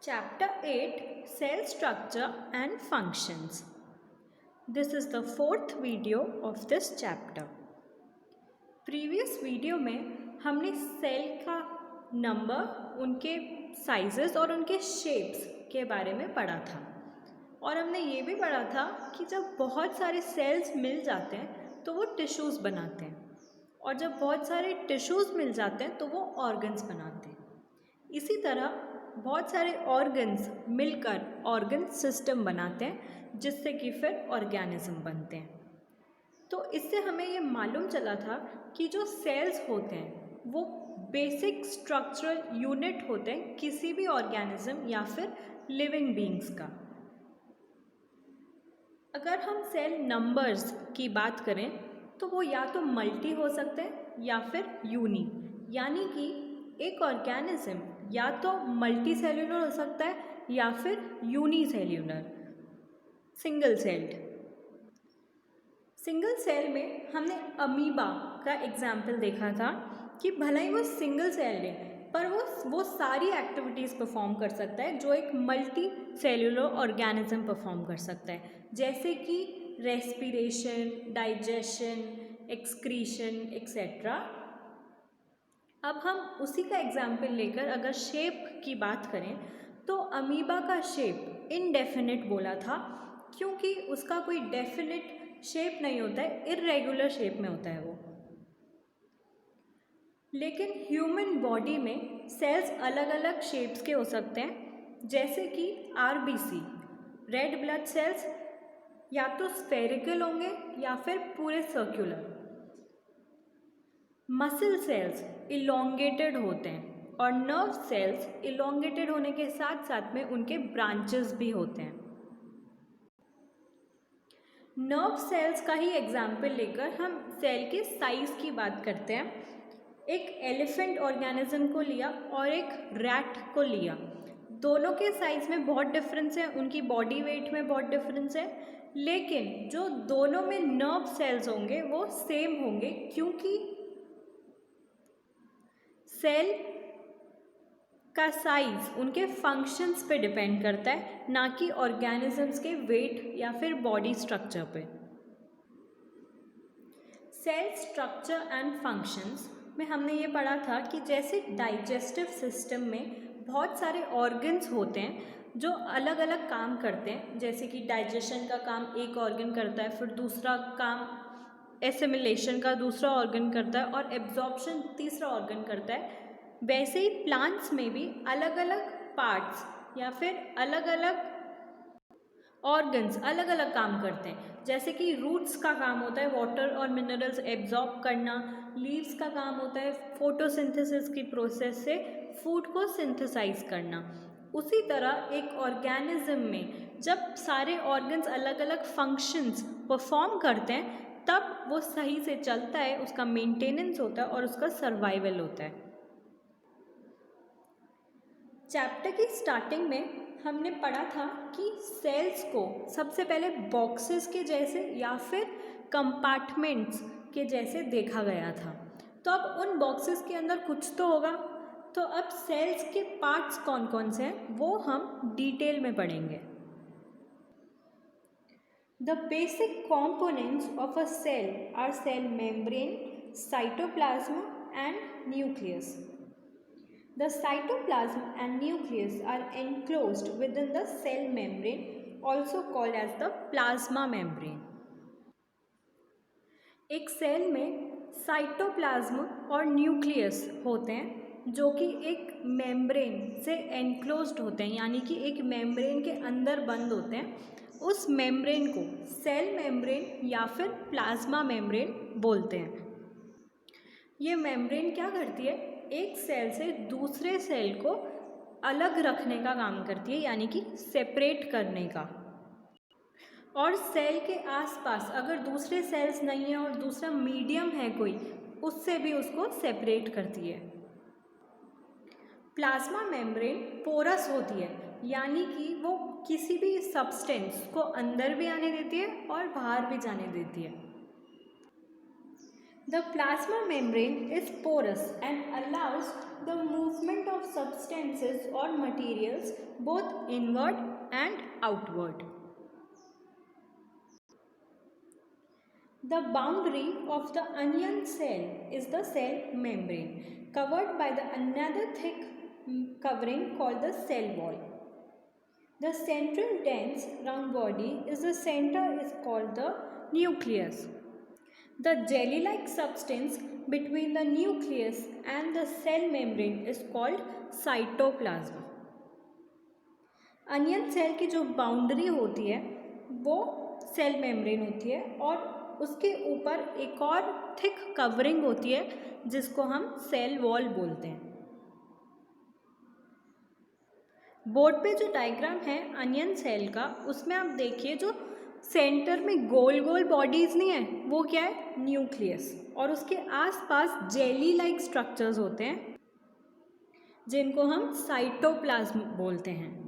Chapter 8 Cell Structure and Functions. This is the fourth video of this chapter. Previous video में हमने cell का number, उनके sizes और उनके शेप्स के बारे में पढ़ा था और हमने ये भी पढ़ा था कि जब बहुत सारे सेल्स मिल जाते हैं तो वो टिश्यूज़ बनाते हैं और जब बहुत सारे टिश्यूज़ मिल जाते हैं तो वो ऑर्गन्स बनाते हैं। इसी तरह बहुत सारे ऑर्गन्स मिलकर ऑर्गन सिस्टम बनाते हैं जिससे कि फिर ऑर्गेनिज्म बनते हैं। तो इससे हमें ये मालूम चला था कि जो सेल्स होते हैं वो बेसिक स्ट्रक्चरल यूनिट होते हैं किसी भी ऑर्गेनिज्म या फिर लिविंग बीइंग्स का। अगर हम सेल नंबर्स की बात करें तो वो या तो मल्टी हो सकते हैं या फिर यूनी, यानी कि एक ऑर्गेनिज्म या तो मल्टी सेल्यूलर हो सकता है या फिर unicellular, single celled. Single cell में हमने अमीबा का एग्जाम्पल देखा था कि भले ही वो सिंगल सेल है पर वो सारी एक्टिविटीज़ परफॉर्म कर सकता है जो एक मल्टी सेल्यूलर ऑर्गेनिज्म परफॉर्म कर सकता है, जैसे कि रेस्पिरेशन, डाइजेशन, एक्सक्रीशन एक्सेट्रा। अब हम उसी का एग्जाम्पल लेकर अगर शेप की बात करें तो अमीबा का शेप इनडेफिनिट बोला था क्योंकि उसका कोई डेफिनिट शेप नहीं होता है, इर्रेगुलर शेप में होता है वो। लेकिन ह्यूमन बॉडी में सेल्स अलग अलग शेप्स के हो सकते हैं, जैसे कि आरबीसी, रेड ब्लड सेल्स या तो स्फेरिकल होंगे या फिर पूरे सर्कुलर। मसल सेल्स इलोंगेटेड होते हैं और नर्व सेल्स इलोंगेटेड होने के साथ साथ में उनके ब्रांचेस भी होते हैं। नर्व सेल्स का ही एग्जाम्पल लेकर हम सेल के साइज की बात करते हैं। एक एलिफेंट ऑर्गेनिज्म को लिया और एक रैट को लिया, दोनों के साइज में बहुत डिफरेंस है, उनकी बॉडी वेट में बहुत डिफरेंस है, लेकिन जो दोनों में नर्व सेल्स होंगे वो सेम होंगे क्योंकि सेल का साइज उनके फंक्शंस पे डिपेंड करता है, ना कि ऑर्गेनिजम्स के वेट या फिर बॉडी स्ट्रक्चर पे। सेल स्ट्रक्चर एंड फंक्शंस में हमने ये पढ़ा था कि जैसे डाइजेस्टिव सिस्टम में बहुत सारे ऑर्गन्स होते हैं जो अलग अलग काम करते हैं, जैसे कि डाइजेशन का काम एक ऑर्गन करता है, फिर दूसरा काम एसिमिलेशन का दूसरा ऑर्गन करता है और एब्जॉर्प्शन तीसरा ऑर्गन करता है। वैसे ही प्लांट्स में भी अलग अलग पार्ट्स या फिर अलग अलग ऑर्गन्स अलग अलग काम करते हैं, जैसे कि रूट्स का काम होता है वाटर और मिनरल्स एब्जॉर्ब करना, लीव्स का काम होता है फोटोसिंथेसिस की प्रोसेस से फूड को सिंथेसाइज करना। उसी तरह एक ऑर्गेनिज्म में जब सारे ऑर्गन्स अलग अलग फंक्शंस परफॉर्म करते हैं तब वो सही से चलता है, उसका मेंटेनेंस होता है और उसका सर्वाइवल होता है। चैप्टर की स्टार्टिंग में हमने पढ़ा था कि सेल्स को सबसे पहले बॉक्सेस के जैसे या फिर कंपार्टमेंट्स के जैसे देखा गया था। तो अब उन बॉक्सेस के अंदर कुछ तो होगा, तो अब सेल्स के पार्ट्स कौन कौन से हैं वो हम डिटेल में पढ़ेंगे। The basic components of a cell are cell membrane, cytoplasm and nucleus. The cytoplasm and nucleus are enclosed within the cell membrane, also called as the plasma membrane. एक सेल में साइटोप्लाज्म और nucleus होते हैं जो कि एक membrane से enclosed होते हैं, यानी कि एक मेम्ब्रेन के अंदर बंद होते हैं। उस मेम्ब्रेन को सेल मेम्ब्रेन या फिर प्लाज्मा मेम्ब्रेन बोलते हैं। ये मेम्ब्रेन क्या करती है, एक सेल से दूसरे सेल को अलग रखने का काम करती है, यानी कि सेपरेट करने का। और सेल के आसपास अगर दूसरे सेल्स नहीं है और दूसरा मीडियम है कोई, उससे भी उसको सेपरेट करती है। प्लाज्मा मेम्ब्रेन पोरस होती है, यानी कि वो किसी भी सब्सटेंस को अंदर भी आने देती है और बाहर भी जाने देती है। The plasma membrane is porous and allows the movement of substances or materials both inward and outward. The boundary of the onion cell is the cell membrane, covered by another thick covering called the cell wall. The central dense round body is called the nucleus. The jelly-like substance between the nucleus and the cell membrane is called cytoplasm. Onion cell की जो boundary होती है वो cell membrane होती है और उसके ऊपर एक और थिक कवरिंग होती है जिसको हम सेल वॉल बोलते हैं। बोर्ड पे जो डायग्राम है अनियन सेल का, उसमें आप देखिए जो सेंटर में गोल गोल बॉडीज़ नहीं है वो क्या है, न्यूक्लियस, और उसके आसपास जेली लाइक स्ट्रक्चर्स होते हैं जिनको हम साइटोप्लाज्म बोलते हैं।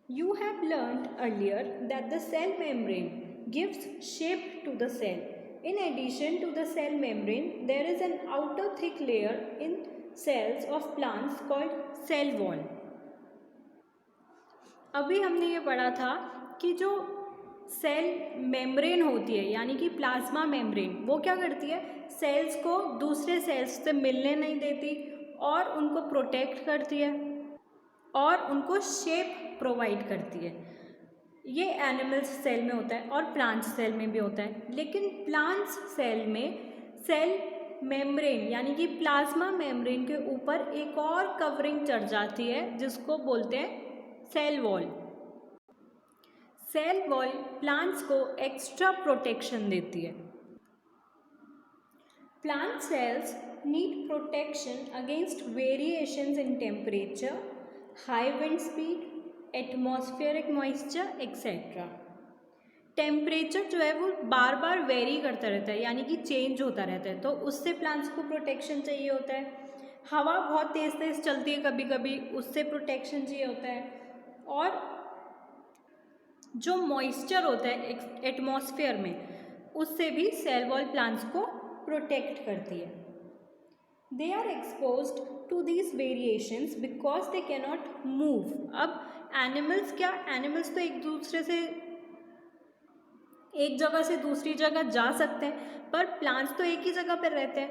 You have learned earlier that the cell membrane gives shape to the cell. In addition to the cell membrane, there is an outer thick layer in cells of plants called cell wall. अभी हमने ये पढ़ा था कि जो cell membrane होती है यानी कि प्लाज्मा मेम्ब्रेन, वो क्या करती है, सेल्स को दूसरे सेल्स से मिलने नहीं देती और उनको प्रोटेक्ट करती है और उनको शेप प्रोवाइड करती है। ये एनिमल्स सेल में होता है और प्लांट्स सेल में भी होता है, लेकिन प्लांट्स सेल में सेल मेम्ब्रेन यानी कि प्लाज्मा मेम्ब्रेन के ऊपर एक और कवरिंग चढ़ जाती है जिसको बोलते हैं cell wall. Cell wall plants को एक्स्ट्रा प्रोटेक्शन देती है। Plant cells need protection against variations in temperature, high wind speed, atmospheric moisture etcetera. Temperature जो है वो बार बार वेरी करता रहता है यानी कि चेंज होता रहता है, तो उससे प्लांट्स को प्रोटेक्शन चाहिए होता है। हवा बहुत तेज़ तेज़ चलती है कभी कभी, उससे प्रोटेक्शन चाहिए होता है। और जो मॉइस्चर होता है एटमॉस्फेयर में, उससे भी सेल वॉल प्लांट्स को प्रोटेक्ट करती है। They are exposed to these variations because they cannot move. अब एनिमल्स क्या, एनिमल्स तो एक जगह से दूसरी जगह जा सकते हैं, पर प्लांट्स तो एक ही जगह पर रहते हैं।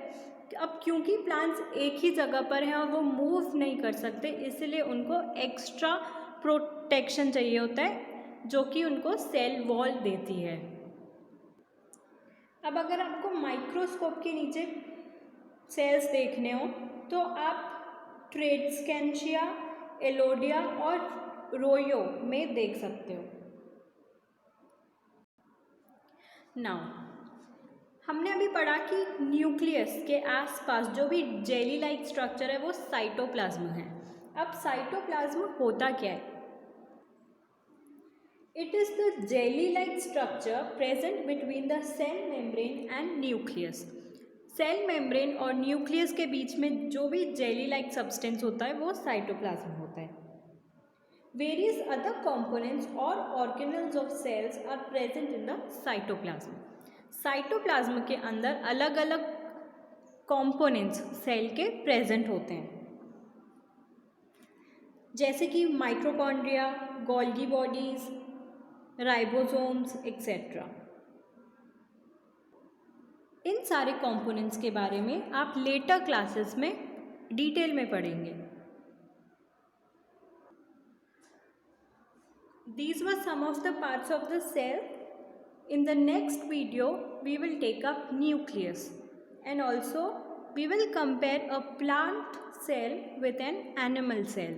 अब क्योंकि प्लांट्स एक ही जगह पर हैं और वो मूव नहीं कर सकते, इसलिए उनको एक्स्ट्रा प्रोटेक्शन चाहिए होता है जो कि उनको सेल वॉल देती है। अब अगर आपको माइक्रोस्कोप के नीचे सेल्स देखने हो तो आप ट्रेड्सकैंशिया, एलोडिया और रोयो में देख सकते हो। नाउ हमने अभी पढ़ा कि न्यूक्लियस के आसपास जो भी जेली लाइक स्ट्रक्चर है वो साइटोप्लाज्म है। अब साइटोप्लाज्म होता क्या है? It is the jelly like structure present between the cell membrane and nucleus. Cell membrane और न्यूक्लियस के बीच में जो भी जेली लाइक सब्सटेंस होता है वो साइटोप्लाज्म होता है। वेरियस अदर कंपोनेंट्स और organelles of cells are present in the cytoplasm. Cytoplasm के अंदर अलग अलग कंपोनेंट्स सेल के प्रेजेंट होते हैं, जैसे कि mitochondria, Golgi bodies, ribosomes etcetera. इन सारे कंपोनेंट्स के बारे में आप लेटर क्लासेस में डिटेल में पढ़ेंगे। These were some of the parts of the cell. In the next video, we will take up nucleus, and also we will compare a plant cell with an animal cell.